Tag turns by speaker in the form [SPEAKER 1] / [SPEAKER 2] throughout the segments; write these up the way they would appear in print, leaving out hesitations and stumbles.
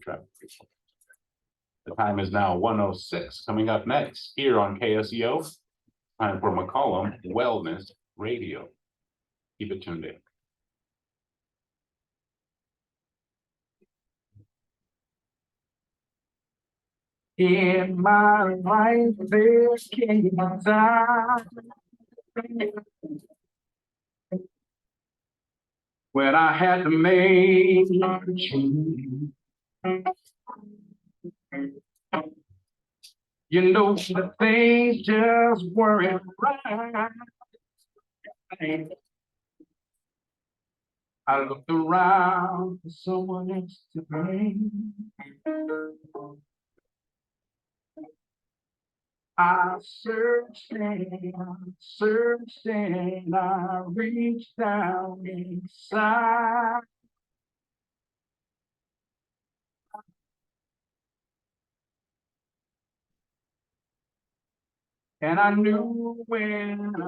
[SPEAKER 1] traffic. The time is now 1:06. Coming up next here on KSCO, time for McCollum Wellness Radio. Keep it tuned in. In my life, there came a time when I had to make a choice. You know, the things just weren't right. I looked around for someone else to blame. I searched and I reached down inside. And I knew when I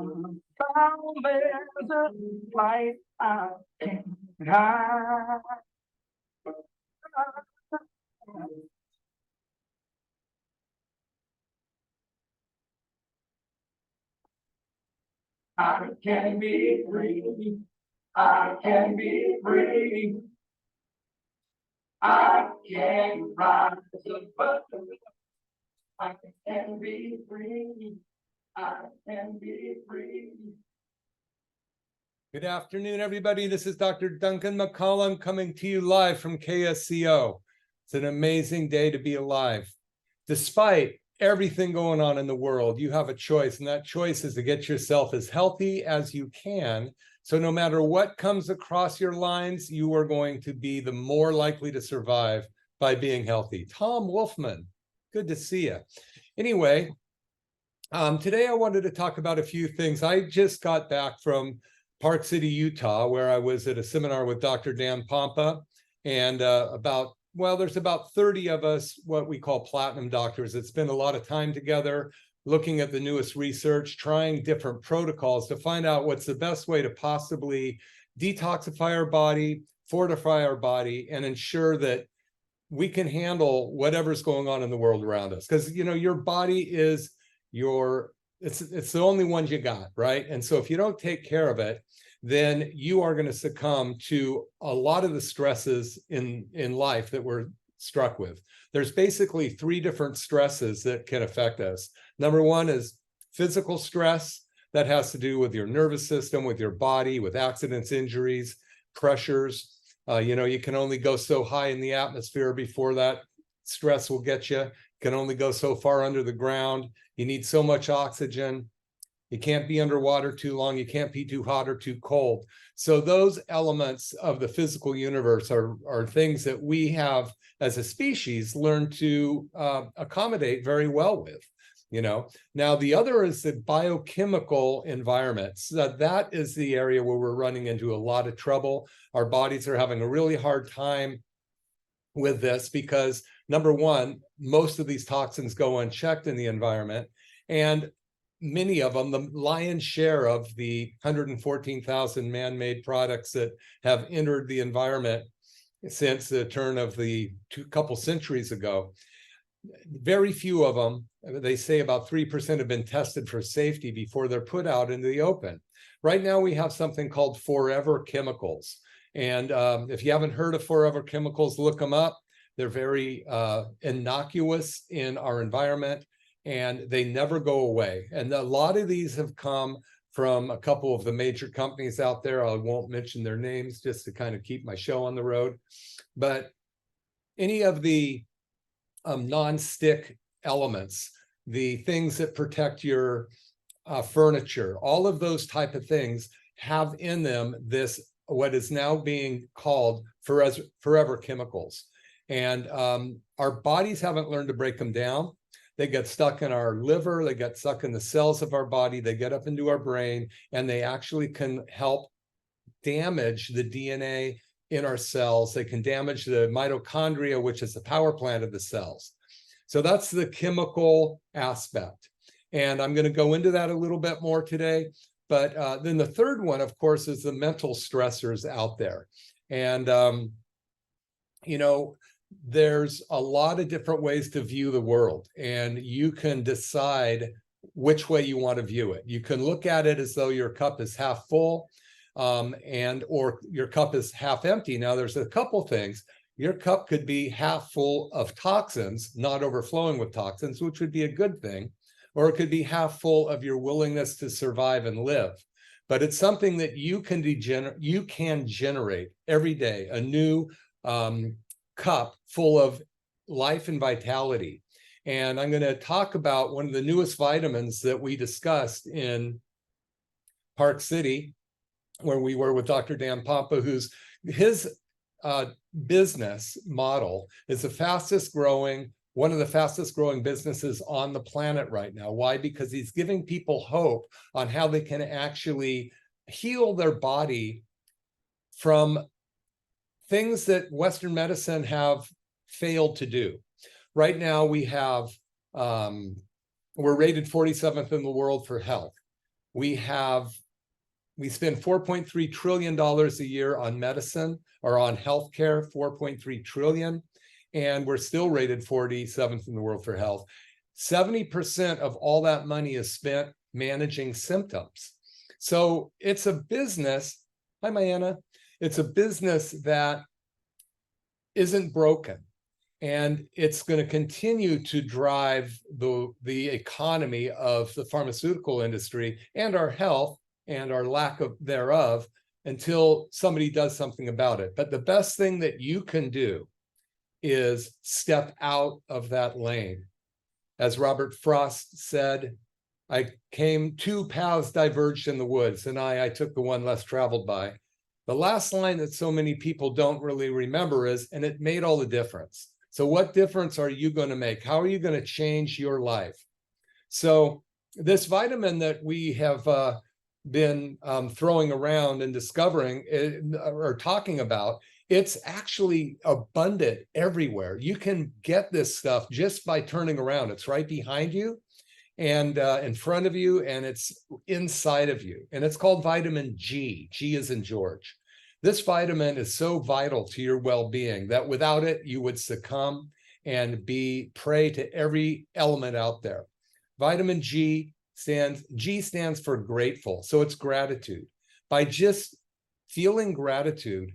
[SPEAKER 1] found there's a light I can't hide. I can be free. I can be free. I can rise above. I can be free. I can be free.
[SPEAKER 2] Good afternoon, everybody. This is Dr. Duncan McCollum coming to you live from KSCO. It's an amazing day to be alive. Despite everything going on in the world, you have a choice, and that choice is to get yourself as healthy as you can. So no matter what comes across your lines, you are going to be the more likely to survive by being healthy. Tom Wolfman, good to see you. Anyway, today I wanted to talk about a few things. I just got back from Park City, Utah, where I was at a seminar with Dr. Dan Pompa, and there's about 30 of us, what we call platinum doctors, that spend a lot of time together looking at the newest research, trying different protocols to find out what's the best way to possibly detoxify our body, fortify our body, and ensure that we can handle whatever's going on in the world around us. Because, you know, your body is it's the only one you got, right? And so if you don't take care of it, then you are going to succumb to a lot of the stresses in life that we're struck with. There's basically 3 different stresses that can affect us. Number one is physical stress. That has to do with your nervous system, with your body, with accidents, injuries, pressures. You can only go so high in the atmosphere before that stress will get you. You can only go so far under the ground. You need so much oxygen. You can't be underwater too long. You can't be too hot or too cold. So those elements of the physical universe are things that we have as a species learned to accommodate very well with. Now the other is the biochemical environments. That is the area where we're running into a lot of trouble. Our bodies are having a really hard time with this because, number one, most of these toxins go unchecked in the environment, and many of them, the lion's share of the 114,000 man-made products that have entered the environment since the turn of the couple centuries ago, very few of them, they say about 3% have been tested for safety before they're put out into the open. Right now, we have something called forever chemicals. And if you haven't heard of forever chemicals, look them up. They're very innocuous in our environment, and they never go away. And a lot of these have come from a couple of the major companies out there. I won't mention their names just to kind of keep my show on the road. But any of the non-stick elements, the things that protect your furniture, all of those type of things have in them this, what is now being called forever chemicals. And our bodies haven't learned to break them down. They get stuck in our liver, they get stuck in the cells of our body, they get up into our brain, and they actually can help damage the DNA in our cells. They can damage the mitochondria, which is the power plant of the cells. So that's the chemical aspect. And I'm going to go into that a little bit more today. But then the third one, of course, is the mental stressors out there. And, there's a lot of different ways to view the world, and you can decide which way you want to view it. You can look at it as though your cup is half full, or your cup is half empty. Now, there's a couple things. Your cup could be half full of toxins, not overflowing with toxins, which would be a good thing, or it could be half full of your willingness to survive and live. But it's something that you can generate every day, a new cup full of life and vitality. And I'm going to talk about one of the newest vitamins that we discussed in Park City, where we were with Dr. Dan Pompa, his business model is one of the fastest growing businesses on the planet right now. Why? Because he's giving people hope on how they can actually heal their body from things that Western medicine have failed to do. Right now, we're rated 47th in the world for health. We spend $4.3 trillion a year on medicine or on healthcare, 4.3 trillion, and we're still rated 47th in the world for health. 70% of all that money is spent managing symptoms. So it's a business. Hi, Mayanna. It's a business that isn't broken, and it's going to continue to drive the economy of the pharmaceutical industry and our health and our lack of thereof until somebody does something about it. But the best thing that you can do is step out of that lane. As Robert Frost said, two paths diverged in the woods, and I took the one less traveled by. The last line that so many people don't really remember is, and it made all the difference. So what difference are you going to make? How are you going to change your life? So this vitamin that we have been throwing around and discovering or talking about, it's actually abundant everywhere. You can get this stuff just by turning around. It's right behind you and in front of you, and it's inside of you. And it's called vitamin G. G as in George. This vitamin is so vital to your well-being that without it, you would succumb and be prey to every element out there. Vitamin G stands for grateful. So it's gratitude. By just feeling gratitude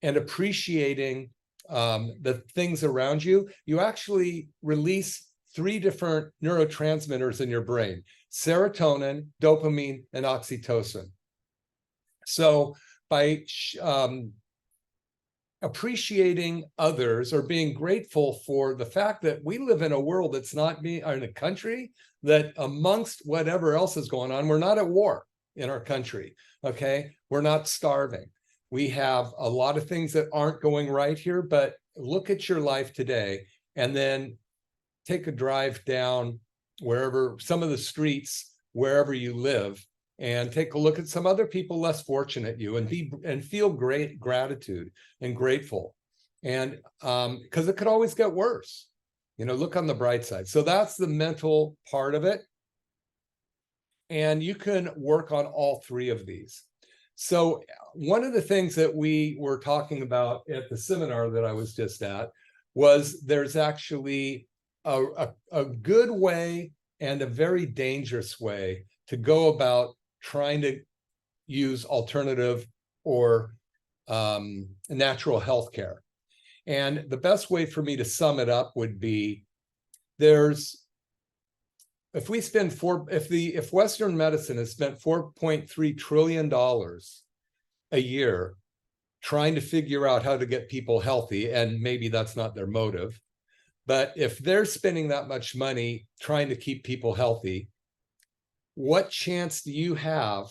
[SPEAKER 2] and appreciating the things around you, you actually release 3 different neurotransmitters in your brain: serotonin, dopamine, and oxytocin. So by appreciating others or being grateful for the fact that we live in a world that's not in a country that, amongst whatever else is going on, we're not at war in our country, okay? We're not starving. We have a lot of things that aren't going right here, but look at your life today and then take a drive down some of the streets, wherever you live, and take a look at some other people less fortunate than you, and feel great gratitude and grateful. And because it could always get worse, look on the bright side. So that's the mental part of it. And you can work on all 3 of these. So one of the things that we were talking about at the seminar that I was just at was there's actually a good way and a very dangerous way to go about trying to use alternative or natural health care. And the best way for me to sum it up would be, if Western medicine has spent $4.3 trillion a year trying to figure out how to get people healthy, and maybe that's not their motive, but if they're spending that much money trying to keep people healthy, what chance do you have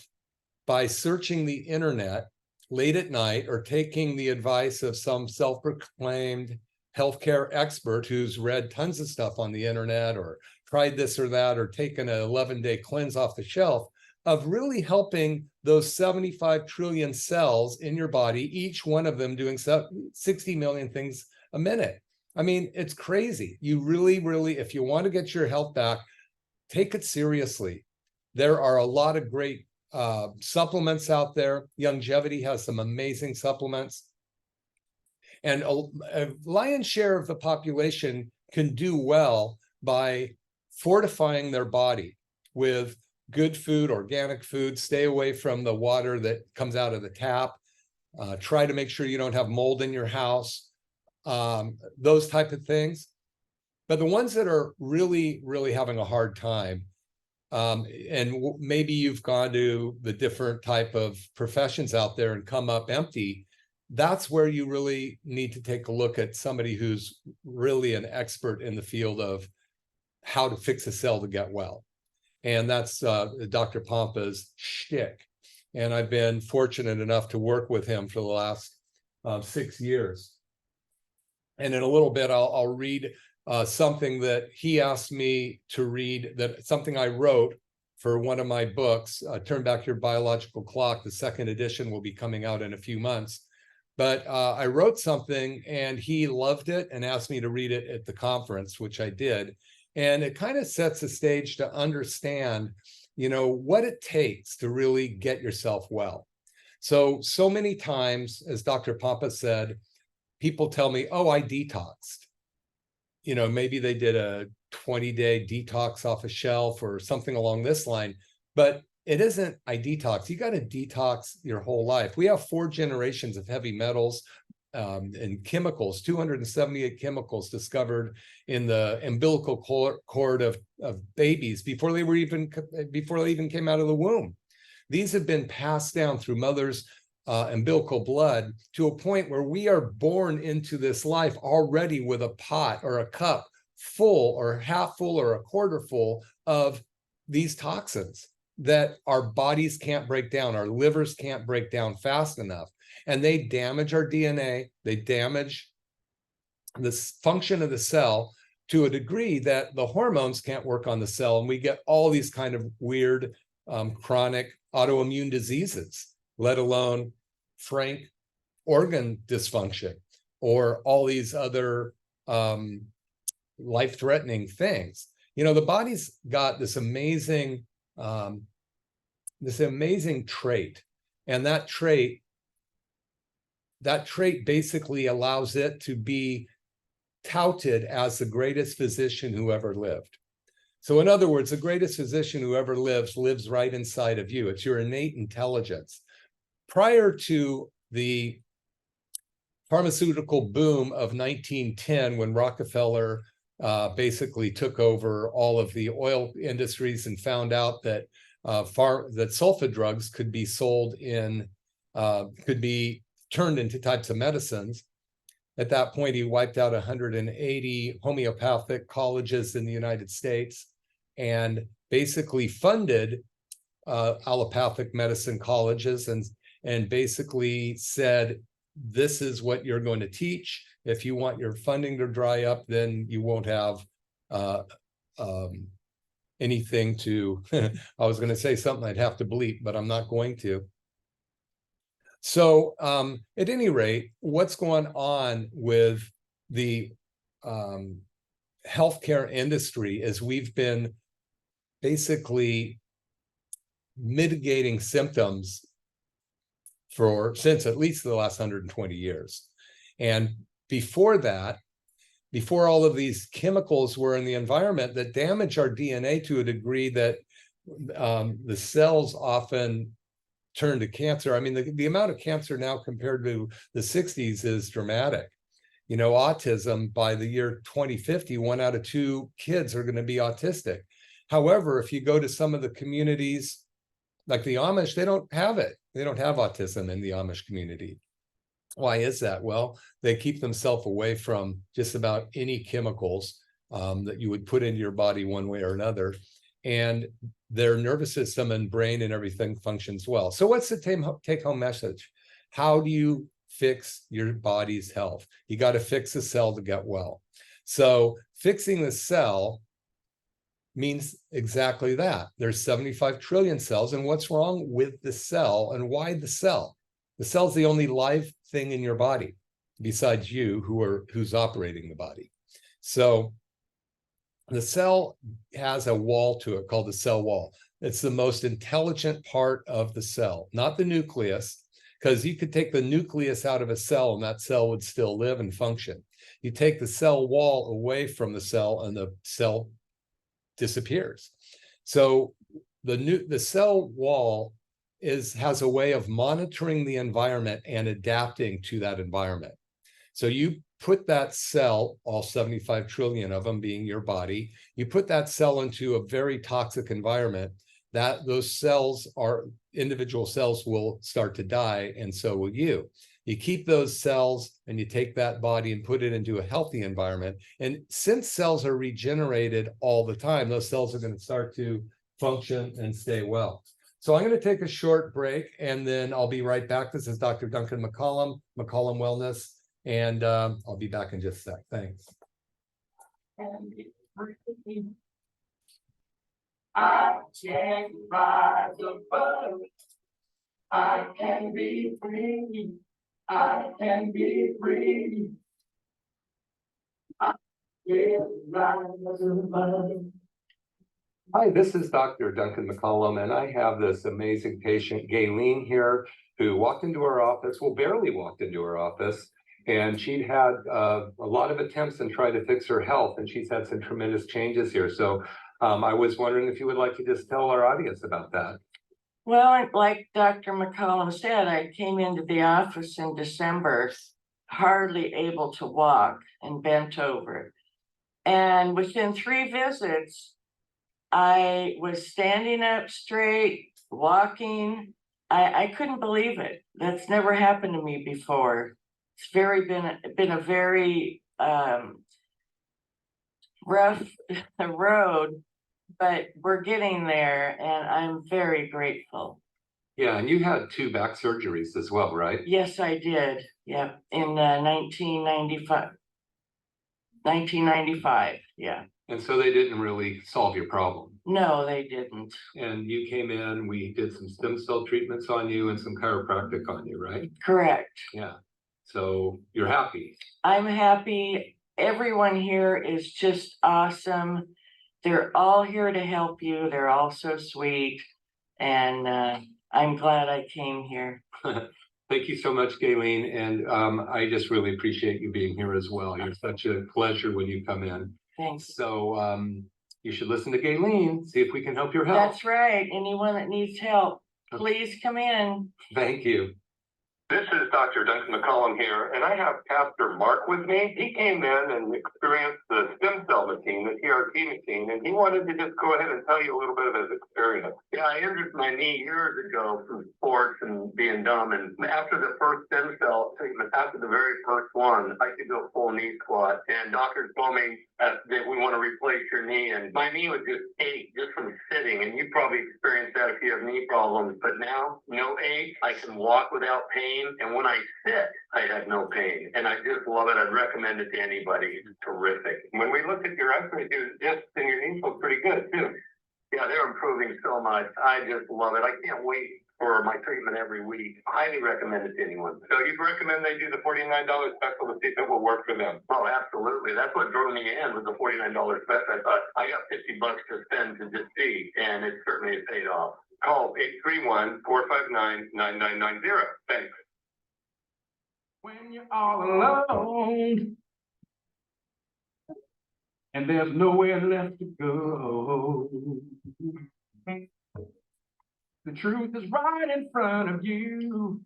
[SPEAKER 2] by searching the internet late at night or taking the advice of some self-proclaimed healthcare expert who's read tons of stuff on the internet or tried this or that or taken an 11-day cleanse off the shelf, of really helping those 75 trillion cells in your body, each one of them doing 60 million things a minute? I mean, it's crazy. You really, really, if you want to get your health back, take it seriously. There are a lot of great supplements out there. Longevity has some amazing supplements. And a lion's share of the population can do well by fortifying their body with good food, organic food, stay away from the water that comes out of the tap, try to make sure you don't have mold in your house, those type of things. But the ones that are really, really having a hard time, and maybe you've gone to the different type of professions out there and come up empty, that's where you really need to take a look at somebody who's really an expert in the field of how to fix a cell to get well. And that's Dr. Pompa's shtick. And I've been fortunate enough to work with him for the last 6 years. And in a little bit, I'll read something that he asked me to read, that something I wrote for one of my books, Turn Back Your Biological Clock. The second edition will be coming out in a few months. But I wrote something and he loved it and asked me to read it at the conference, which I did. And it kind of sets the stage to understand, you know, what it takes to really get yourself well. So many times, as Dr. Pompa said, people tell me, oh, I detoxed. You know, maybe they did a 20-day detox off a shelf or something along this line, but it isn't I detox. You got to detox your whole life. We have 4 generations of heavy metals and chemicals, 278 chemicals discovered in the umbilical cord of babies before they even came out of the womb. These have been passed down through mother's umbilical blood to a point where we are born into this life already with a pot or a cup full or half full or a quarter full of these toxins that our bodies can't break down, our livers can't break down fast enough. And they damage our DNA, they damage the function of the cell to a degree that the hormones can't work on the cell. And we get all these kind of weird chronic autoimmune diseases, let alone frank organ dysfunction or all these other life-threatening things. You know, the body's got this amazing trait, and that trait basically allows it to be touted as the greatest physician who ever lived. So in other words, the greatest physician who ever lives right inside of you. It's your innate intelligence. Prior to the pharmaceutical boom of 1910, when Rockefeller basically took over all of the oil industries and found out that that sulfa drugs could be sold in, could be turned into types of medicines. At that point, he wiped out 180 homeopathic colleges in the United States and basically funded allopathic medicine colleges and basically said, this is what you're going to teach. If you want your funding to dry up, then you won't have anything to, I was going to say something I'd have to bleep, but I'm not going to. So at any rate, what's going on with the healthcare industry is we've been basically mitigating symptoms since at least the last 120 years. And before that, before all of these chemicals were in the environment that damage our DNA to a degree that the cells often turn to cancer. I mean, the amount of cancer now compared to the 60s is dramatic. You know, autism, by the year 2050, 1 out of 2 kids are going to be autistic. However, if you go to some of the communities like the Amish, they don't have it. They don't have autism in the Amish community. Why is that? Well, they keep themselves away from just about any chemicals that you would put into your body one way or another. And their nervous system and brain and everything functions well. So what's the take-home message? How do you fix your body's health? You got to fix the cell to get well. So fixing the cell means exactly that. There's 75 trillion cells, and what's wrong with the cell and why the cell? The cell's the only live thing in your body besides you who's operating the body. So the cell has a wall to it called the cell wall. It's the most intelligent part of the cell, not the nucleus. because you could take the nucleus out of a cell and that cell would still live and function. You take the cell wall away from the cell and the cell disappears. So the cell wall has a way of monitoring the environment and adapting to that environment. So you put that cell, all 75 trillion of them being your body, you put that cell into a very toxic environment, that those cells are, individual cells will start to die, and so will you. You keep those cells and you take that body and put it into a healthy environment. And since cells are regenerated all the time, those cells are going to start to function and stay well. So I'm going to take a short break and then I'll be right back. This is Dr. Duncan McCollum, McCollum Wellness, and I'll be back in just a sec. Thanks.
[SPEAKER 3] I can rise above. I can be free. I can be free. I can rise above.
[SPEAKER 2] Hi, this is Dr. Duncan McCollum, and I have this amazing patient, Gayleen, here, who walked into our office, well, barely walked into our office, and she'd had a lot of attempts and tried to fix her health, and she's had some tremendous changes here. So I was wondering if you would like to just tell our audience about that.
[SPEAKER 4] Well, like Dr. McCollum said, I came into the office in December, hardly able to walk and bent over. And within 3 visits, I was standing up straight, walking. I couldn't believe it. That's never happened to me before. It's been a very rough road, but we're getting there, and I'm very grateful.
[SPEAKER 2] Yeah, and you had 2 back surgeries as well, right?
[SPEAKER 4] Yes, I did. Yeah, in 1995. 1995, yeah.
[SPEAKER 2] And so they didn't really solve your problem.
[SPEAKER 4] No, they didn't.
[SPEAKER 2] And you came in, we did some stem cell treatments on you and some chiropractic on you, right?
[SPEAKER 4] Correct.
[SPEAKER 2] Yeah. So you're happy.
[SPEAKER 4] I'm happy. Everyone here is just awesome. They're all here to help you. They're all so sweet. And I'm glad I came here.
[SPEAKER 2] Thank you so much, Gayleen. And I just really appreciate you being here as well. You're such a pleasure when you come in.
[SPEAKER 4] Thanks.
[SPEAKER 2] So you should listen to Gayleen, see if we can help your health.
[SPEAKER 4] That's right. Anyone that needs help, please come in.
[SPEAKER 2] Thank you. This is Dr. Duncan McCollum here, and I have Pastor Mark with me. He came in and experienced the stem cell machine, the TRT machine, and he wanted to just go ahead and tell you a little bit of his experience.
[SPEAKER 5] Yeah, I injured my knee years ago from sports and being dumb. And after the first stem cell treatment, after the very first one, I could do a full knee squat. And doctors told me that we want to replace your knee. And my knee would just ache just from sitting. And you probably experienced that if you have knee problems. But now, no ache. I can walk without pain. And when I sit, I have no pain. And I just love it. I'd recommend it to anybody. It's terrific. When we looked at your x-ray, just and your knees look pretty good too. Yeah, they're improving so much. I just love it. I can't wait for my treatment every week. Highly recommend it to anyone.
[SPEAKER 2] So you'd recommend they do the $49 special to see if it will work for them?
[SPEAKER 5] Oh, absolutely. That's what drew me in was the $49 special. I thought I got $50 to spend to just see, and it certainly has paid off.
[SPEAKER 2] Call 831-459-9990. Thanks.
[SPEAKER 1] When you're all alone and there's nowhere left to go, the truth is right in front of you.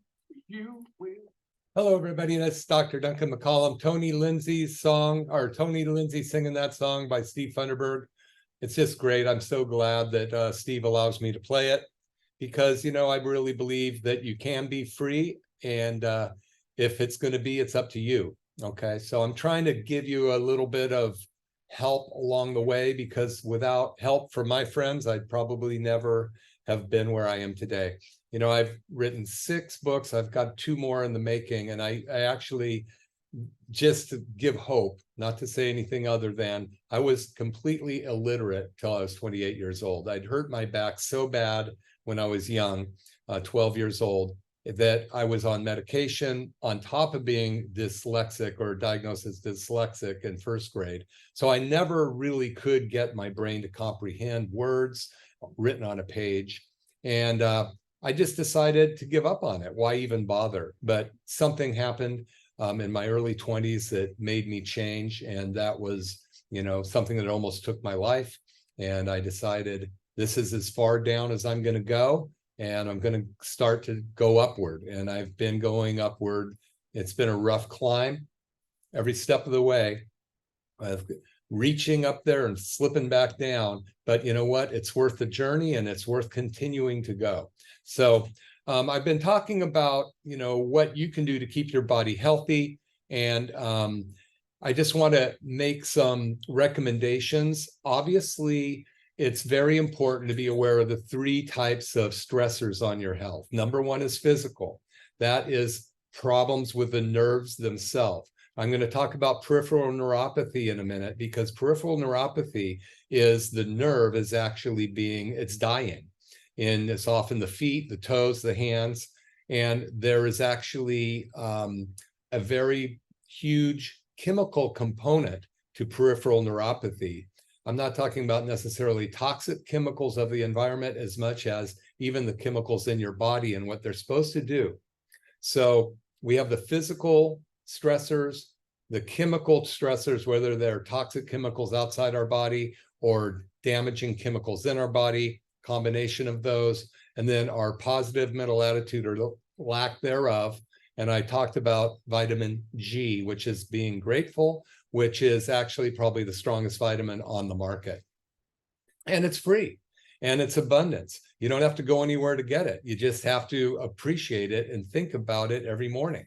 [SPEAKER 1] You will.
[SPEAKER 2] Hello, everybody. That's Dr. Duncan McCollum. Tony Lindsay's song, or Tony Lindsay singing that song by Steve Funderburg. It's just great. I'm so glad that Steve allows me to play it because, you know, I really believe that you can be free. And if it's going to be, it's up to you. Okay. So I'm trying to give you a little bit of help along the way because without help from my friends, I'd probably never have been where I am today. You know, I've written 6 books. I've got 2 more in the making. And I actually, just to give hope, not to say anything other than I was completely illiterate till I was 28 years old. I'd hurt my back so bad when I was young, 12 years old, that I was on medication on top of being dyslexic or diagnosed as dyslexic in 1st grade. So I never really could get my brain to comprehend words written on a page. And I just decided to give up on it. Why even bother? But something happened in my early 20s that made me change. And that was, something that almost took my life. And I decided this is as far down as I'm going to go. And I'm going to start to go upward. And I've been going upward. It's been a rough climb every step of the way. Reaching up there and slipping back down. But you know what? It's worth the journey, and it's worth continuing to go. So I've been talking about, what you can do to keep your body healthy. And I just want to make some recommendations. Obviously, it's very important to be aware of the 3 types of stressors on your health. Number 1 is physical. That is problems with the nerves themselves. I'm going to talk about peripheral neuropathy in a minute, because peripheral neuropathy is the nerve is actually it's dying. And it's often the feet, the toes, the hands. And there is actually a very huge chemical component to peripheral neuropathy. I'm not talking about necessarily toxic chemicals of the environment as much as even the chemicals in your body and what they're supposed to do. So we have the physical stressors, the chemical stressors, whether they're toxic chemicals outside our body or damaging chemicals in our body, combination of those, and then our positive mental attitude or lack thereof. And I talked about vitamin G, which is being grateful, which is actually probably the strongest vitamin on the market. And it's free and it's abundance. You don't have to go anywhere to get it. You just have to appreciate it and think about it every morning.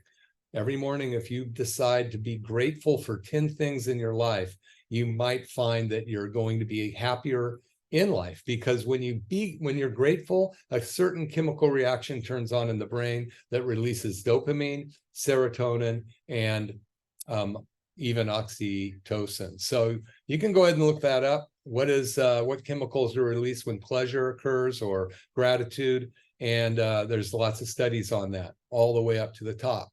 [SPEAKER 2] Every morning, if you decide to be grateful for 10 things in your life, you might find that you're going to be happier in life, because when you're grateful, a certain chemical reaction turns on in the brain that releases dopamine, serotonin, and even oxytocin. So you can go ahead and look that up. What chemicals are released when pleasure occurs or gratitude? And there's lots of studies on that all the way up to the top.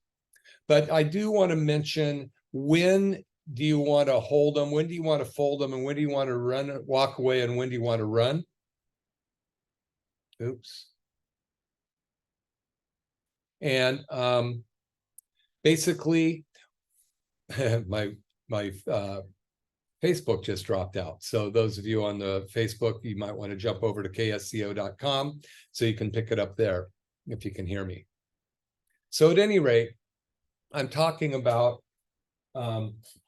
[SPEAKER 2] But I do want to mention, when do you want to hold them? When do you want to fold them? And when do you want to walk away? And when do you want to run? Oops. And basically, my Facebook just dropped out. So those of you on the Facebook, you might want to jump over to KSCO.com so you can pick it up there if you can hear me. So at any rate, I'm talking about,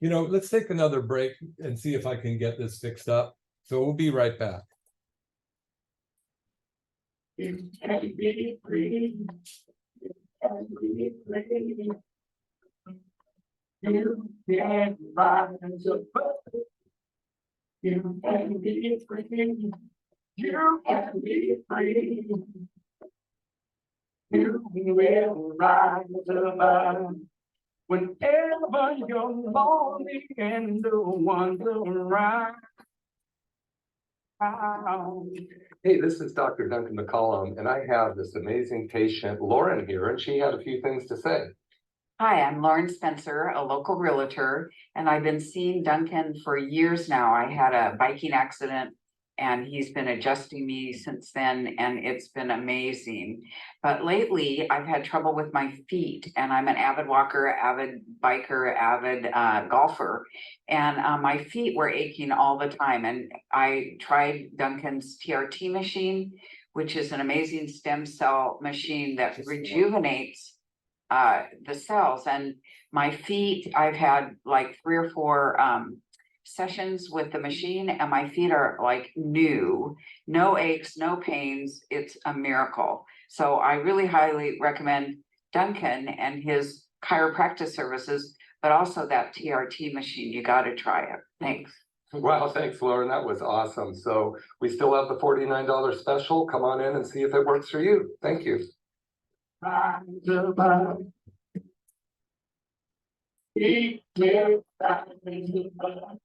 [SPEAKER 2] let's take another break and see if I can get this fixed up. So we'll be right back.
[SPEAKER 3] You can be free. You can be free. You can rise above. You can be free. You can be free. You will rise above. Whenever you're lonely and the ones around.
[SPEAKER 2] Hey, this is Dr. Duncan McCollum, and I have this amazing patient, Lauren, here, and she had a few things to say.
[SPEAKER 6] Hi, I'm Lauren Spencer, a local realtor, and I've been seeing Duncan for years now. I had a biking accident and he's been adjusting me since then, and it's been amazing. But lately I've had trouble with my feet, and I'm an avid walker, avid biker, avid golfer, and my feet were aching all the time. And I tried Duncan's TRT machine, which is an amazing stem cell machine that rejuvenates the cells. And my feet, I've had like 3 or 4 sessions with the machine, and my feet are like new, no aches, no pains. It's a miracle. So I really highly recommend Duncan and his chiropractic services, but also that TRT machine. You got to try it. Thanks.
[SPEAKER 2] Wow, thanks, Lauren. That was awesome. So we still have the $49 special. Come on in and see if it works for you. Thank you.
[SPEAKER 3] Rise above. He will rise above.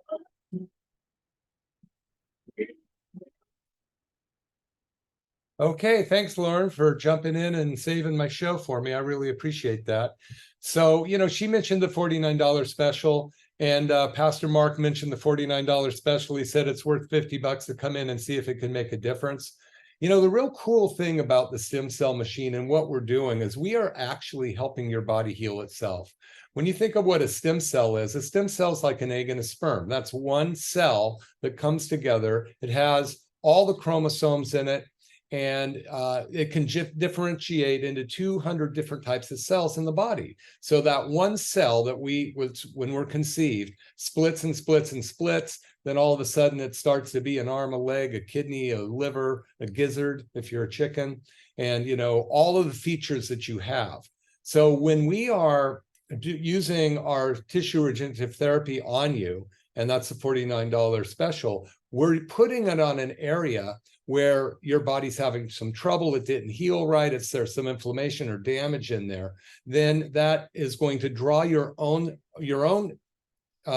[SPEAKER 2] Okay, thanks, Lauren, for jumping in and saving my show for me. I really appreciate that. So, she mentioned the $49 special, and Pastor Mark mentioned the $49 special. He said it's worth $50 to come in and see if it can make a difference. You know, the real cool thing about the stem cell machine and what we're doing is we are actually helping your body heal itself. When you think of what a stem cell is like an egg and a sperm. That's one cell that comes together. It has all the chromosomes in it, and it can differentiate into 200 different types of cells in the body. So that one cell that when we're conceived, splits and splits and splits, then all of a sudden it starts to be an arm, a leg, a kidney, a liver, a gizzard, if you're a chicken, and you know, all of the features that you have. So when we are using our tissue regenerative therapy on you, and that's a $49 special, we're putting it on an area where your body's having some trouble, it didn't heal right, if there's some inflammation or damage in there, then that is going to draw your own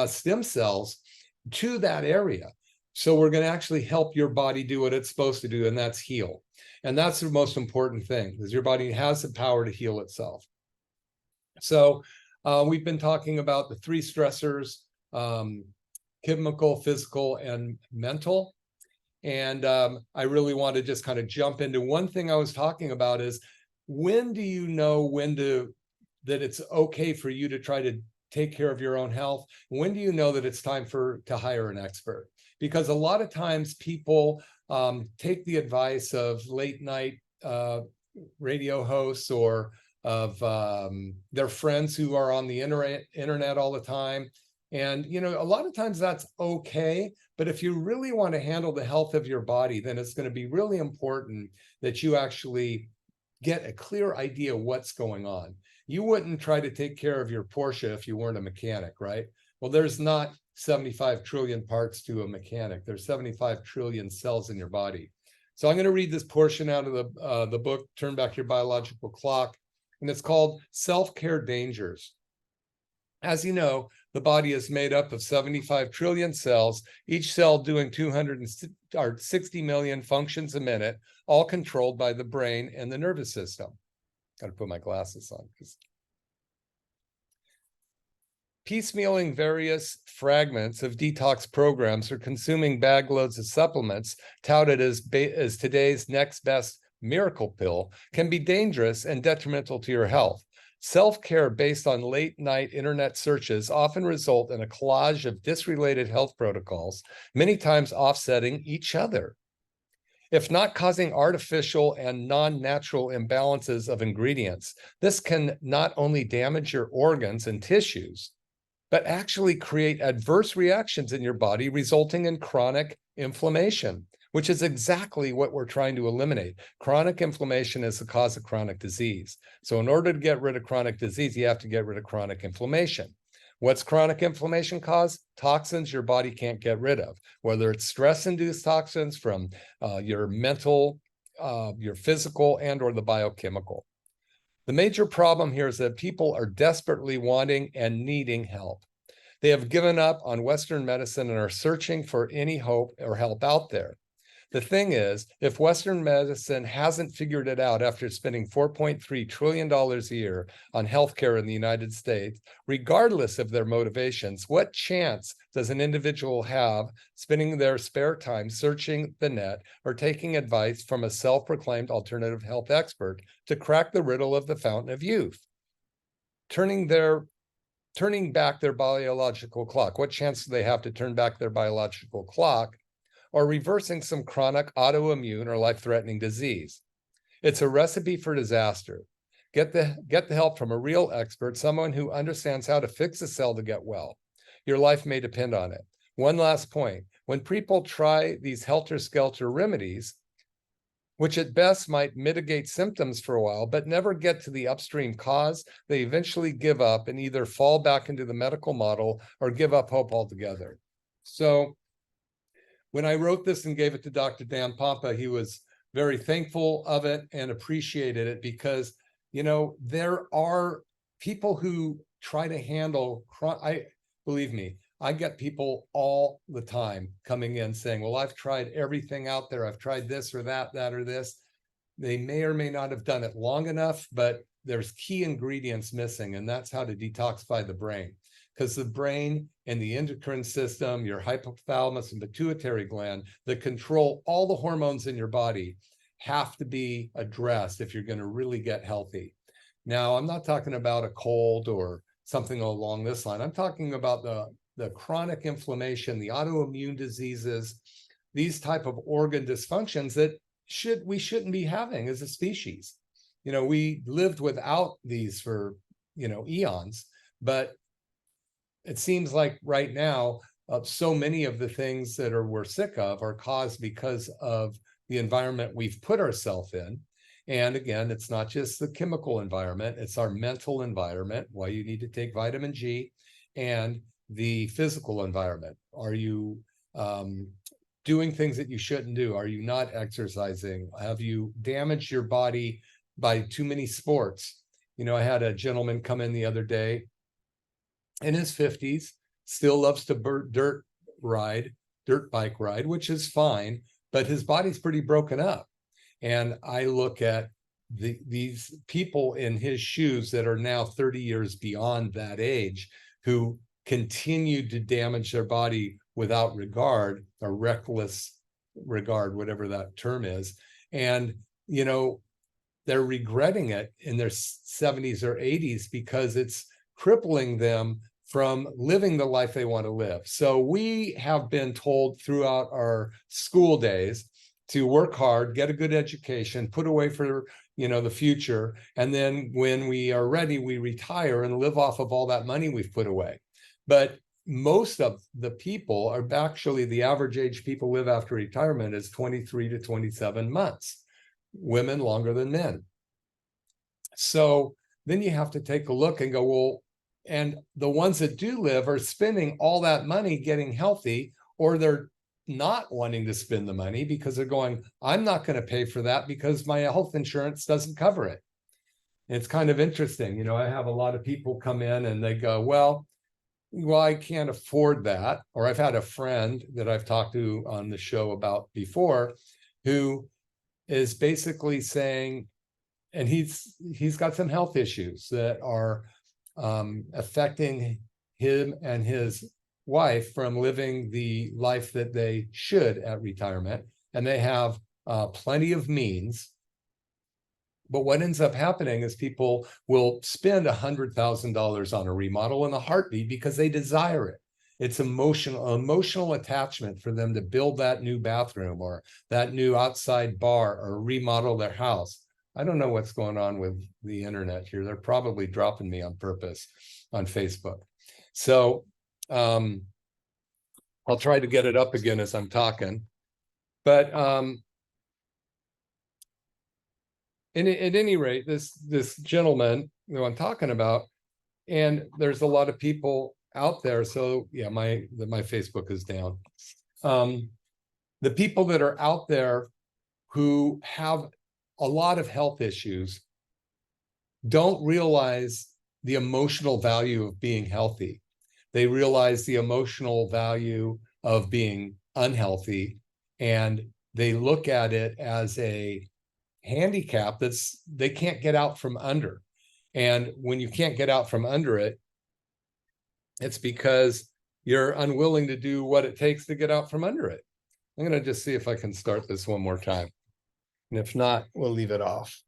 [SPEAKER 2] stem cells to that area. So we're going to actually help your body do what it's supposed to do, and that's heal. And that's the most important thing, is your body has the power to heal itself. So we've been talking about the 3 stressors, chemical, physical, and mental. And I really want to just kind of jump into one thing I was talking about is, when do you know that it's okay for you to try to take care of your own health? When do you know that it's time to hire an expert? Because a lot of times people take the advice of late night radio hosts or of their friends who are on the internet all the time. And, you know, a lot of times that's okay. But if you really want to handle the health of your body, then it's going to be really important that you actually get a clear idea of what's going on. You wouldn't try to take care of your Porsche if you weren't a mechanic, right? Well, there's not 75 trillion parts to a mechanic. There's 75 trillion cells in your body. So I'm going to read this portion out of the book, Turn Back Your Biological Clock, and it's called Self-Care Dangers. As you know, the body is made up of 75 trillion cells, each cell doing 260 million functions a minute, all controlled by the brain and the nervous system. Got to put my glasses on. Piecemealing various fragments of detox programs or consuming bag loads of supplements touted as today's next best miracle pill can be dangerous and detrimental to your health. Self-care based on late-night internet searches often result in a collage of disrelated health protocols, many times offsetting each other. If not causing artificial and non-natural imbalances of ingredients, this can not only damage your organs and tissues, but actually create adverse reactions in your body, resulting in chronic inflammation, which is exactly what we're trying to eliminate. Chronic inflammation is the cause of chronic disease. So in order to get rid of chronic disease, you have to get rid of chronic inflammation. What's chronic inflammation cause? Toxins your body can't get rid of, whether it's stress-induced toxins from your mental, your physical, and or the biochemical. The major problem here is that people are desperately wanting and needing help. They have given up on Western medicine and are searching for any hope or help out there. The thing is, if Western medicine hasn't figured it out after spending $4.3 trillion a year on healthcare in the United States, regardless of their motivations, what chance does an individual have spending their spare time searching the net or taking advice from a self-proclaimed alternative health expert to crack the riddle of the fountain of youth? Turning back their biological clock. What chance do they have to turn back their biological clock, or reversing some chronic autoimmune or life-threatening disease? It's a recipe for disaster. Get the help from a real expert, someone who understands how to fix a cell to get well. Your life may depend on it. One last point. When people try these helter-skelter remedies, which at best might mitigate symptoms for a while, but never get to the upstream cause, they eventually give up and either fall back into the medical model or give up hope altogether. So when I wrote this and gave it to Dr. Dan Pompa, he was very thankful of it and appreciated it because, you know, there are people who try to handle, believe me, I get people all the time coming in saying, well, I've tried everything out there. I've tried this or that or this. They may or may not have done it long enough, but there's key ingredients missing, and that's how to detoxify the brain. Because the brain and the endocrine system, your hypothalamus and pituitary gland that control all the hormones in your body, have to be addressed if you're going to really get healthy. Now, I'm not talking about a cold or something along this line. I'm talking about the chronic inflammation, the autoimmune diseases, these type of organ dysfunctions that we shouldn't be having as a species. We lived without these for, eons, but it seems like right now, so many of the things that we're sick of are caused because of the environment we've put ourselves in. And again, it's not just the chemical environment, it's our mental environment, why you need to take vitamin G, and the physical environment. Are you doing things that you shouldn't do? Are you not exercising? Have you damaged your body by too many sports? I had a gentleman come in the other day in his 50s, still loves to dirt bike ride, which is fine, but his body's pretty broken up. And I look at these people in his shoes that are now 30 years beyond that age, who continued to damage their body without regard, or reckless regard, whatever that term is. And, they're regretting it in their 70s or 80s because it's crippling them from living the life they want to live. So we have been told throughout our school days to work hard, get a good education, put away for, the future. And then when we are ready, we retire and live off of all that money we've put away. But most of the people are actually, the average age people live after retirement is 23 to 27 months. Women longer than men. So then you have to take a look and go, well, and the ones that do live are spending all that money getting healthy, or they're not wanting to spend the money because they're going, I'm not going to pay for that because my health insurance doesn't cover it. And it's kind of interesting. I have a lot of people come in and they go, well, I can't afford that. Or I've had a friend that I've talked to on the show about before, who is basically saying, and he's got some health issues that are affecting him and his wife from living the life that they should at retirement. And they have plenty of means. But what ends up happening is people will spend $100,000 on a remodel in a heartbeat because they desire it. It's emotional attachment for them to build that new bathroom or that new outside bar or remodel their house. I don't know what's going on with the internet here. They're probably dropping me on purpose on Facebook. So I'll try to get it up again as I'm talking. But at any rate, this gentleman who I'm talking about, and there's a lot of people out there. So yeah, my Facebook is down. The people that are out there who have a lot of health issues don't realize the emotional value of being healthy. They realize the emotional value of being unhealthy, and they look at it as a handicap they can't get out from under. And when you can't get out from under it, it's because you're unwilling to do what it takes to get out from under it. I'm going to just see if I can start this one more time. And if not, we'll leave it off.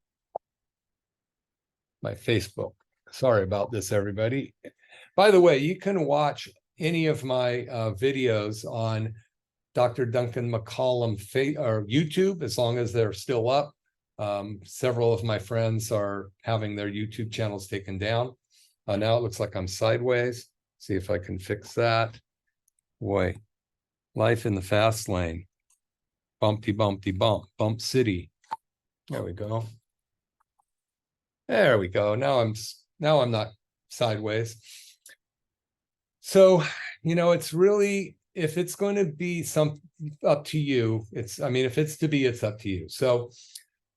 [SPEAKER 2] My Facebook. Sorry about this, everybody. By the way, you can watch any of my videos on Dr. Duncan McCollum or YouTube, as long as they're still up. Several of my friends are having their YouTube channels taken down. Now it looks like I'm sideways. See if I can fix that. Boy, life in the fast lane. Bumpty, bumpty, bump, bump city. There we go. There we go. Now I'm not sideways. So, it's really, if it's going to be up to you, if it's to be, it's up to you. So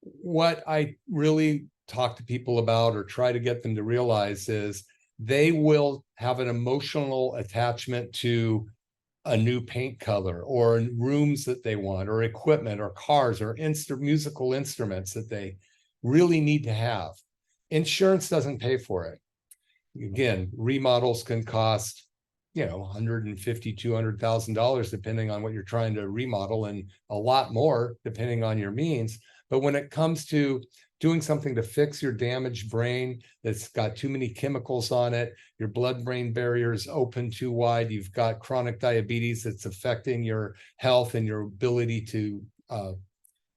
[SPEAKER 2] what I really talk to people about or try to get them to realize is they will have an emotional attachment to a new paint color or rooms that they want or equipment or cars or musical instruments that they really need to have. Insurance doesn't pay for it. Again, remodels can cost, $150,000, $200,000, depending on what you're trying to remodel, and a lot more depending on your means. But when it comes to doing something to fix your damaged brain that's got too many chemicals on it, your blood-brain barrier is open too wide, you've got chronic diabetes that's affecting your health and your ability to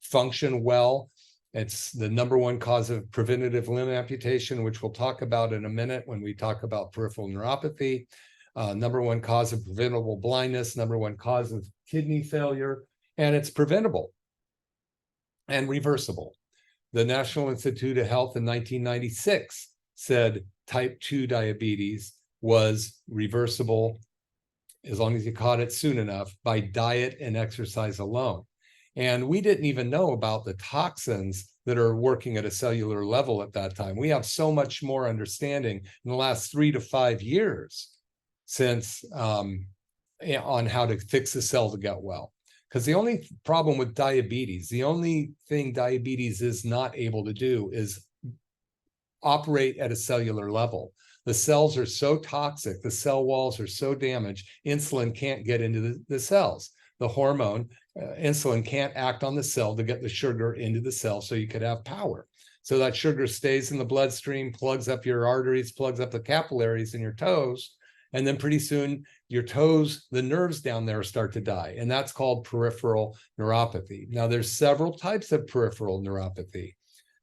[SPEAKER 2] function well. It's the #1 cause of preventative limb amputation, which we'll talk about in a minute when we talk about peripheral neuropathy. #1 cause of preventable blindness, #1 cause of kidney failure, and it's preventable and reversible. The National Institute of Health in 1996 said type 2 diabetes was reversible as long as you caught it soon enough by diet and exercise alone. And we didn't even know about the toxins that are working at a cellular level at that time. We have so much more understanding in the last 3 to 5 years since on how to fix the cell to get well. Because the only problem with diabetes, the only thing diabetes is not able to do is operate at a cellular level. The cells are so toxic, the cell walls are so damaged, insulin can't get into the cells. The hormone, insulin can't act on the cell to get the sugar into the cell so you could have power. So that sugar stays in the bloodstream, plugs up your arteries, plugs up the capillaries in your toes, and then pretty soon your toes, the nerves down there start to die, and that's called peripheral neuropathy. Now there's several types of peripheral neuropathy.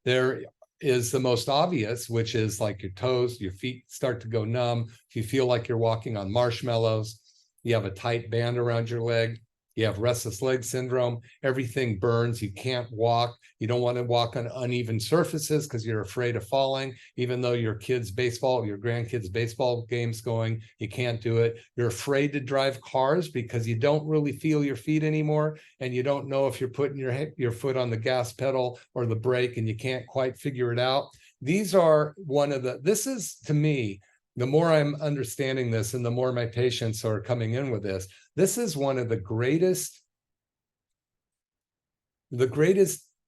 [SPEAKER 2] There is the most obvious, which is like your toes, your feet start to go numb. If you feel like you're walking on marshmallows, you have a tight band around your leg, you have restless leg syndrome, everything burns, you can't walk, you don't want to walk on uneven surfaces because you're afraid of falling, even though your kids' baseball, your grandkids' baseball game's going, you can't do it. You're afraid to drive cars because you don't really feel your feet anymore, and you don't know if you're putting your foot on the gas pedal or the brake, and you can't quite figure it out. These are this is, to me, the more I'm understanding this and the more my patients are coming in with this is one of the greatest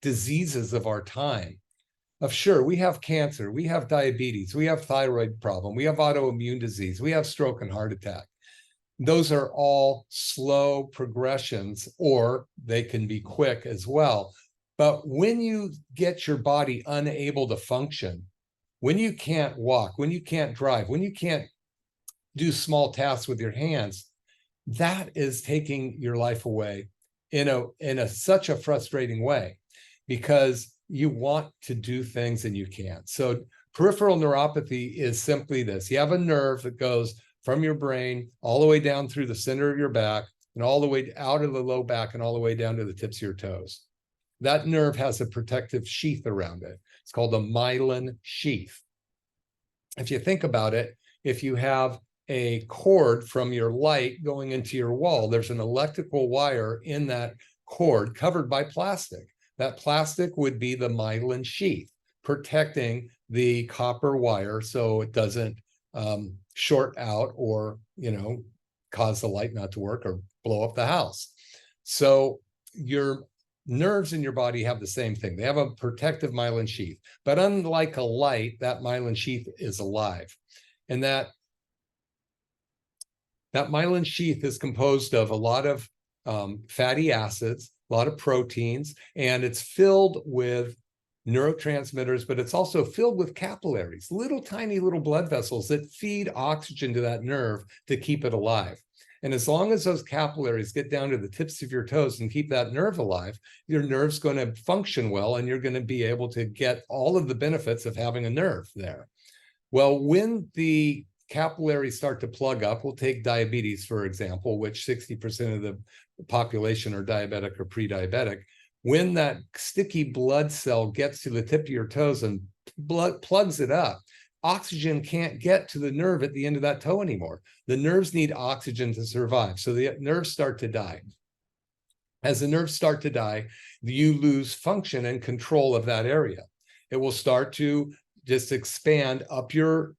[SPEAKER 2] diseases of our time. Sure, we have cancer, we have diabetes, we have thyroid problem, we have autoimmune disease, we have stroke and heart attack. Those are all slow progressions, or they can be quick as well. But when you get your body unable to function, when you can't walk, when you can't drive, when you can't do small tasks with your hands, that is taking your life away in such a frustrating way, because you want to do things and you can't. So peripheral neuropathy is simply this. You have a nerve that goes from your brain all the way down through the center of your back and all the way out of the low back and all the way down to the tips of your toes. That nerve has a protective sheath around it. It's called a myelin sheath. If you think about it, if you have a cord from your light going into your wall, there's an electrical wire in that cord covered by plastic. That plastic would be the myelin sheath, protecting the copper wire so it doesn't short out or, cause the light not to work or blow up the house. So your nerves in your body have the same thing. They have a protective myelin sheath, but unlike a light, that myelin sheath is alive. And that myelin sheath is composed of a lot of fatty acids, a lot of proteins, and it's filled with neurotransmitters, but it's also filled with capillaries, tiny little blood vessels that feed oxygen to that nerve to keep it alive. And as long as those capillaries get down to the tips of your toes and keep that nerve alive, your nerve's going to function well, and you're going to be able to get all of the benefits of having a nerve there. Well, when the capillaries start to plug up, we'll take diabetes, for example, which 60% of the population are diabetic or pre-diabetic. When that sticky blood cell gets to the tip of your toes and blood plugs it up, oxygen can't get to the nerve at the end of that toe anymore. The nerves need oxygen to survive. So the nerves start to die. As the nerves start to die, you lose function and control of that area. It will start to just expand up your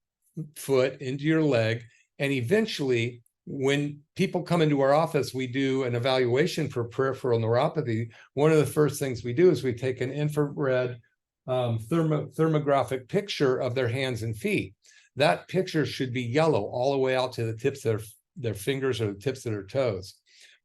[SPEAKER 2] foot into your leg. And eventually, when people come into our office, we do an evaluation for peripheral neuropathy. One of the first things we do is we take an infrared thermographic picture of their hands and feet. That picture should be yellow all the way out to the tips of their fingers or the tips of their toes.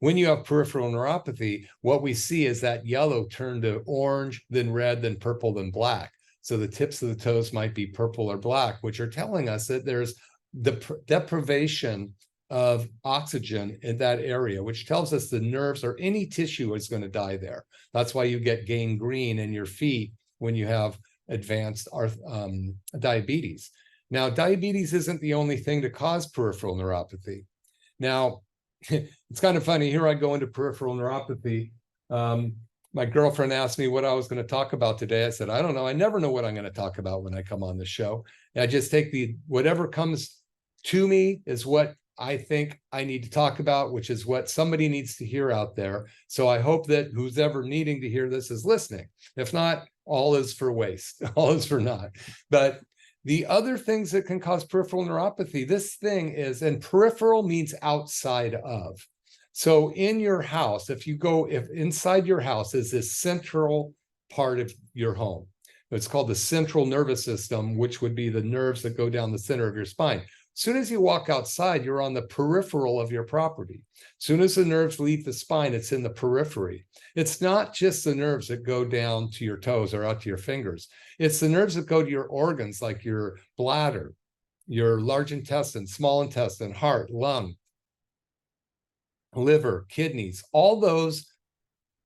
[SPEAKER 2] When you have peripheral neuropathy, what we see is that yellow turn to orange, then red, then purple, then black. So the tips of the toes might be purple or black, which are telling us that there's the deprivation of oxygen in that area, which tells us the nerves or any tissue is going to die there. That's why you get gangrene in your feet when you have advanced diabetes. Now, diabetes isn't the only thing to cause peripheral neuropathy. Now, it's kind of funny. Here I go into peripheral neuropathy. My girlfriend asked me what I was going to talk about today. I said, I don't know. I never know what I'm going to talk about when I come on the show. I just take whatever comes to me is what I think I need to talk about, which is what somebody needs to hear out there. So I hope that who's ever needing to hear this is listening. If not, all is for waste, all is for naught. But the other things that can cause peripheral neuropathy, this thing is, and peripheral means outside of. So in your house, if inside your house is this central part of your home, it's called the central nervous system, which would be the nerves that go down the center of your spine. As soon as you walk outside, you're on the peripheral of your property. As soon as the nerves leave the spine, it's in the periphery. It's not just the nerves that go down to your toes or out to your fingers. It's the nerves that go to your organs, like your bladder, your large intestine, small intestine, heart, lung, liver, kidneys. All those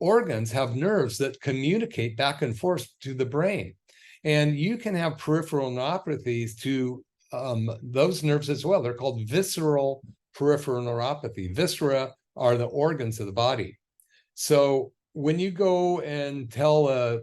[SPEAKER 2] organs have nerves that communicate back and forth to the brain. And you can have peripheral neuropathies to those nerves as well. They're called visceral peripheral neuropathy. Viscera are the organs of the body. So when you go and tell a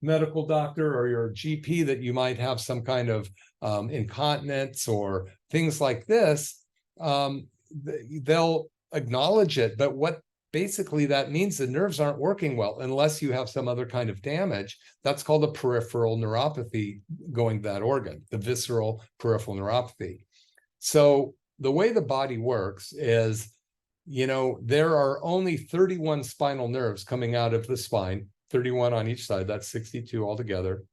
[SPEAKER 2] medical doctor or your GP that you might have some kind of incontinence or things like this, they'll acknowledge it. But what basically that means, the nerves aren't working well unless you have some other kind of damage. That's called a peripheral neuropathy going to that organ, the visceral peripheral neuropathy. So the way the body works is, there are only 31 spinal nerves coming out of the spine, 31 on each side. That's 62 altogether.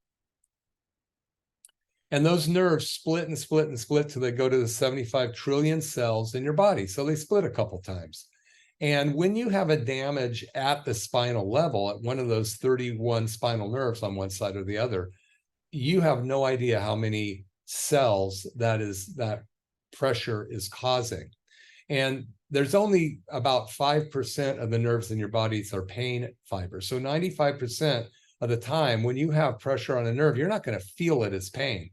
[SPEAKER 2] And those nerves split and split and split till they go to the 75 trillion cells in your body. So they split a couple times. And when you have a damage at the spinal level, at one of those 31 spinal nerves on one side or the other, you have no idea how many cells that pressure is causing. And there's only about 5% of the nerves in your body are pain fibers. So 95% of the time when you have pressure on a nerve, you're not going to feel it as pain.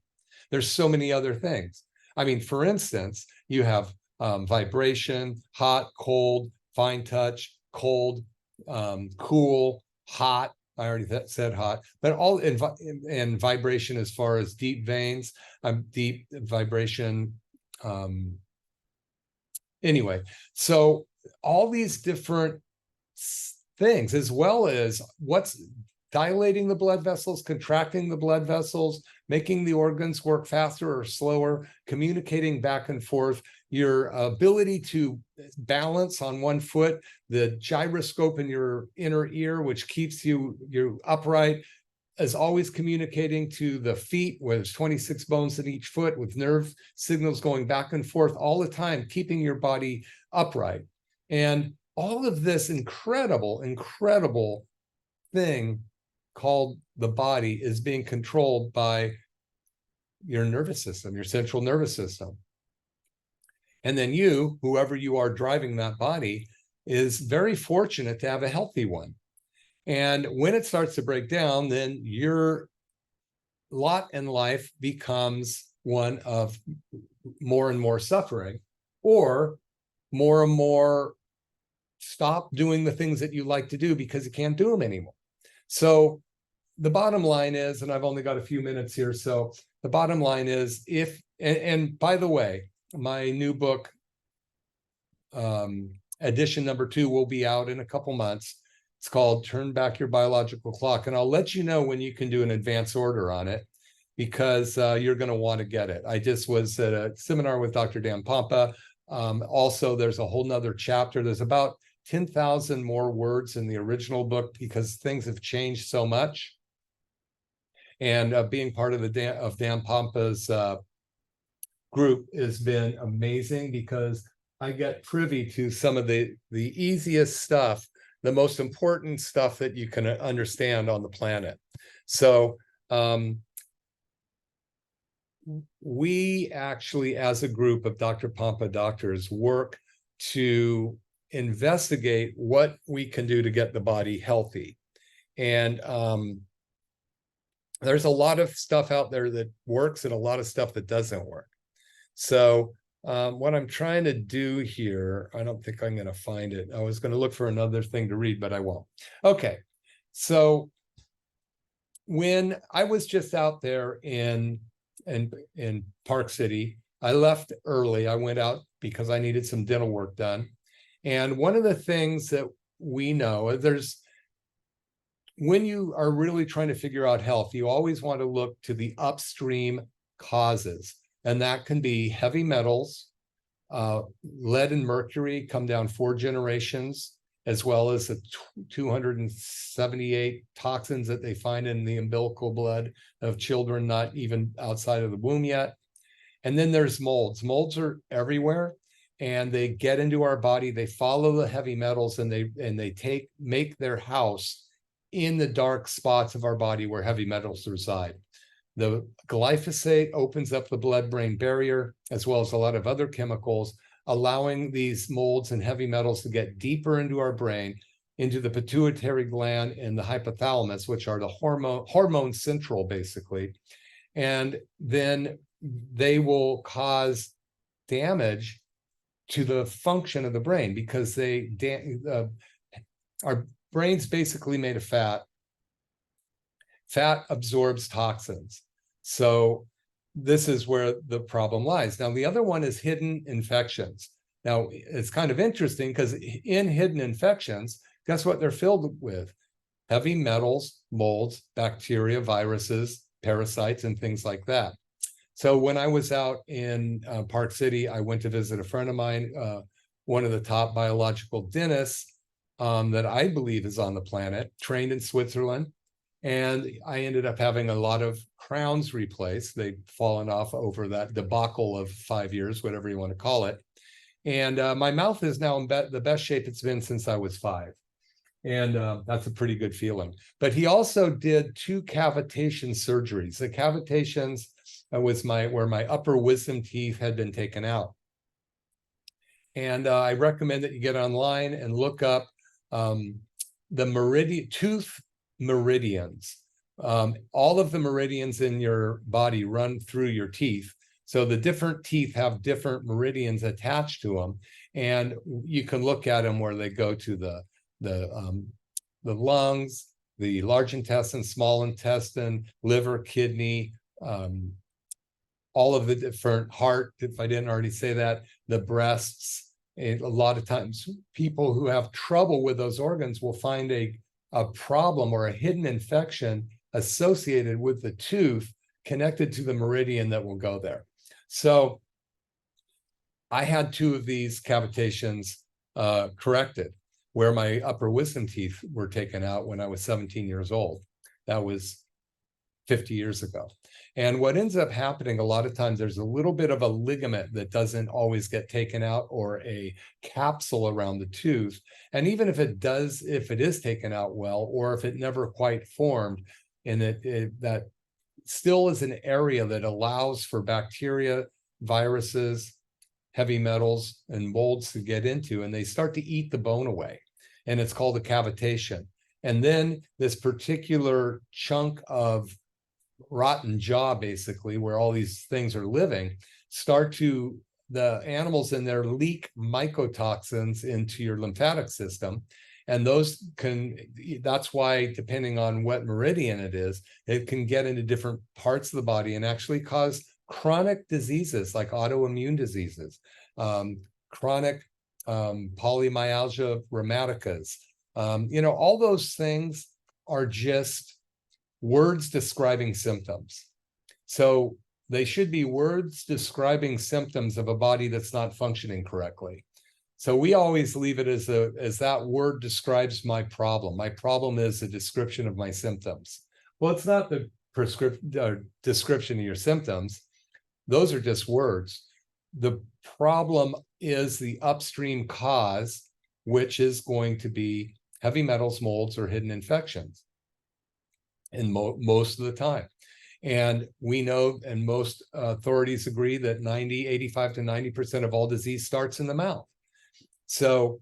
[SPEAKER 2] There's so many other things. I mean, for instance, you have vibration, hot, cold, fine touch, cold, cool, hot. I already said hot, but all in vibration as far as deep veins, deep vibration. Anyway, so all these different things, as well as what's dilating the blood vessels, contracting the blood vessels, making the organs work faster or slower, communicating back and forth, your ability to balance on one foot, the gyroscope in your inner ear, which keeps you upright, is always communicating to the feet, where there's 26 bones in each foot with nerve signals going back and forth all the time, keeping your body upright. And all of this incredible thing called the body is being controlled by your nervous system, your central nervous system. And then you, whoever you are driving that body, is very fortunate to have a healthy one. And when it starts to break down, then your lot in life becomes one of more and more suffering, or more and more stop doing the things that you like to do because you can't do them anymore. So the bottom line is, and I've only got a few minutes here, so the bottom line is, and by the way, my new book, edition number 2, will be out in a couple months. It's called Turn Back Your Biological Clock. And I'll let you know when you can do an advance order on it, because you're going to want to get it. I just was at a seminar with Dr. Dan Pompa. Also, there's a whole nother chapter. There's about 10,000 more words in the original book because things have changed so much. And being part of Dan Pompa's group has been amazing, because I get privy to some of the easiest stuff, the most important stuff that you can understand on the planet. So we actually, as a group of Dr. Pompa doctors, work to investigate what we can do to get the body healthy. And there's a lot of stuff out there that works and a lot of stuff that doesn't work. So what I'm trying to do here, I don't think I'm going to find it. I was going to look for another thing to read, but I won't. Okay. So when I was just out there in Park City, I left early. I went out because I needed some dental work done. And one of the things that we know, when you are really trying to figure out health, you always want to look to the upstream causes. And that can be heavy metals, lead and mercury come down 4 generations, as well as the 278 toxins that they find in the umbilical blood of children not even outside of the womb yet. And then there's molds. Molds are everywhere, and they get into our body. They follow the heavy metals, and they make their house in the dark spots of our body where heavy metals reside. The glyphosate opens up the blood-brain barrier, as well as a lot of other chemicals, allowing these molds and heavy metals to get deeper into our brain, into the pituitary gland and the hypothalamus, which are the hormone central, basically. And then they will cause damage to the function of the brain, because our brain's basically made of fat. Fat absorbs toxins. So this is where the problem lies. Now, the other one is hidden infections. Now, it's kind of interesting because in hidden infections, guess what they're filled with? Heavy metals, molds, bacteria, viruses, parasites, and things like that. So when I was out in Park City, I went to visit a friend of mine, one of the top biological dentists that I believe is on the planet, trained in Switzerland. And I ended up having a lot of crowns replaced. They'd fallen off over that debacle of 5 years, whatever you want to call it. And my mouth is now in the best shape it's been since I was 5. And that's a pretty good feeling. But he also did 2 cavitation surgeries. The cavitations was where my upper wisdom teeth had been taken out. And I recommend that you get online and look up the tooth meridians. All of the meridians in your body run through your teeth. So the different teeth have different meridians attached to them. And you can look at them where they go to the lungs, the large intestine, small intestine, liver, kidney, all of the different heart, if I didn't already say that, the breasts. And a lot of times people who have trouble with those organs will find a problem or a hidden infection associated with the tooth connected to the meridian that will go there. So I had 2 of these cavitations corrected, where my upper wisdom teeth were taken out when I was 17 years old. That was 50 years ago. And what ends up happening a lot of times, there's a little bit of a ligament that doesn't always get taken out, or a capsule around the tooth. And even if it does, if it is taken out well, or if it never quite formed, and that still is an area that allows for bacteria, viruses, heavy metals, and molds to get into, and they start to eat the bone away. And it's called a cavitation. And then this particular chunk of rotten jaw, basically, where all these things are living, the animals in there leak mycotoxins into your lymphatic system. And that's why, depending on what meridian it can get into different parts of the body and actually cause chronic diseases like autoimmune diseases, chronic polymyalgia rheumaticas. All those things are just words describing symptoms. So they should be words describing symptoms of a body that's not functioning correctly. So we always leave it as that word describes my problem. My problem is a description of my symptoms. Well, it's not the description of your symptoms. Those are just words. The problem is the upstream cause, which is going to be heavy metals, molds, or hidden infections. And most of the time. And we know, and most authorities agree, that 85 to 90% of all disease starts in the mouth. So,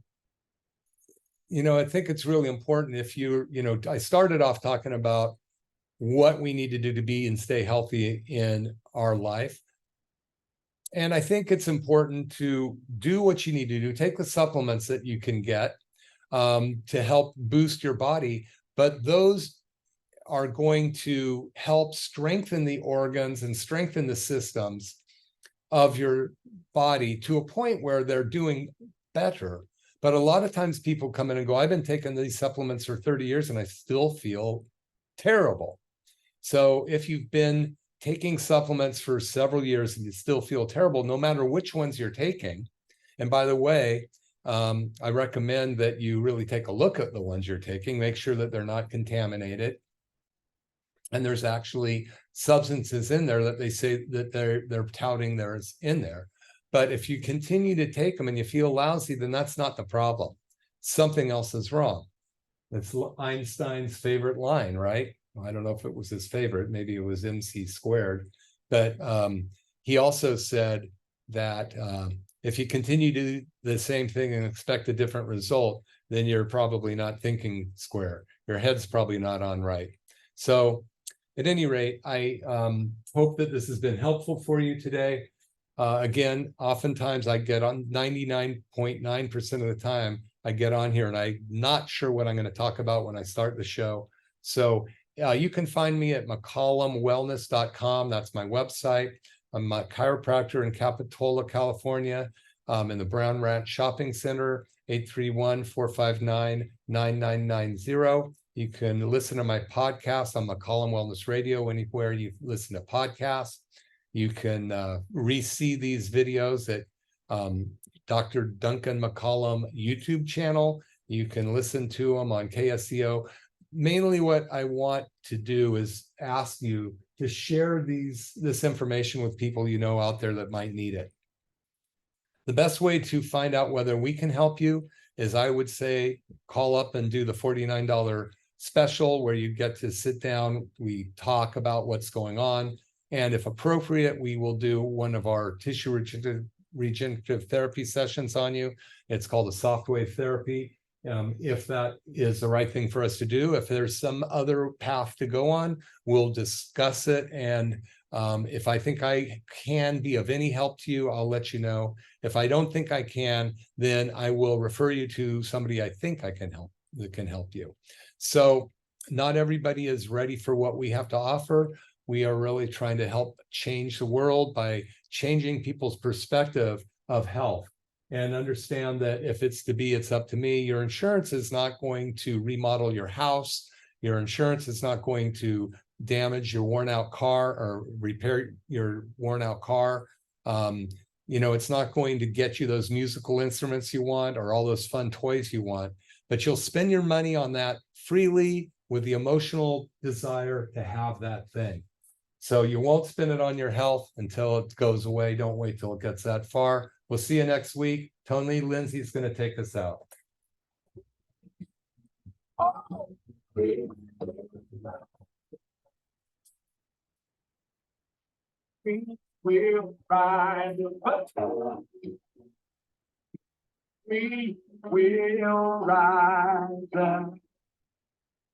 [SPEAKER 2] I think it's really important if I started off talking about what we need to do to be and stay healthy in our life. And I think it's important to do what you need to do, take the supplements that you can get to help boost your body, but those are going to help strengthen the organs and strengthen the systems of your body to a point where they're doing better. But a lot of times people come in and go, I've been taking these supplements for 30 years and I still feel terrible. So if you've been taking supplements for several years and you still feel terrible, no matter which ones you're taking, and by the way, I recommend that you really take a look at the ones you're taking, make sure that they're not contaminated. And there's actually substances in there that they say that they're touting there's in there. But if you continue to take them and you feel lousy, then that's not the problem. Something else is wrong. It's Einstein's favorite line, right? I don't know if it was his favorite, maybe it was MC squared. But he also said that if you continue to do the same thing and expect a different result, then you're probably not thinking square. Your head's probably not on right. So at any rate, I hope that this has been helpful for you today. Again, oftentimes I get on 99.9% of the time, I get on here and I'm not sure what I'm going to talk about when I start the show. So you can find me at McCollumWellness.com. That's my website. I'm a chiropractor in Capitola, California, in the Brown Ranch Shopping Center, 831-459-9990. You can listen to my podcast on McCollum Wellness Radio, anywhere you listen to podcasts. You can re-see these videos at Dr. Duncan McCollum YouTube channel. You can listen to them on KSCO. Mainly what I want to do is ask you to share this information with people you know out there that might need it. The best way to find out whether we can help you is, I would say, call up and do the $49 special where you get to sit down. We talk about what's going on. And if appropriate, we will do one of our tissue regenerative therapy sessions on you. It's called a soft wave therapy. If that is the right thing for us to do, if there's some other path to go on, we'll discuss it. And if I think I can be of any help to you, I'll let you know. If I don't think I can, then I will refer you to somebody I think I can help that can help you. So not everybody is ready for what we have to offer. We are really trying to help change the world by changing people's perspective of health, and understand that if it's to be, it's up to me. Your insurance is not going to remodel your house. Your insurance is not going to damage your worn out car or repair your worn out car. It's not going to get you those musical instruments you want or all those fun toys you want, but you'll spend your money on that freely with the emotional desire to have that thing. So you won't spend it on your health until it goes away. Don't wait till it gets that far. We'll see you next week. Tony Lindsay's going to take us out.
[SPEAKER 3] We will ride the bus. We will ride the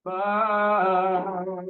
[SPEAKER 3] bus.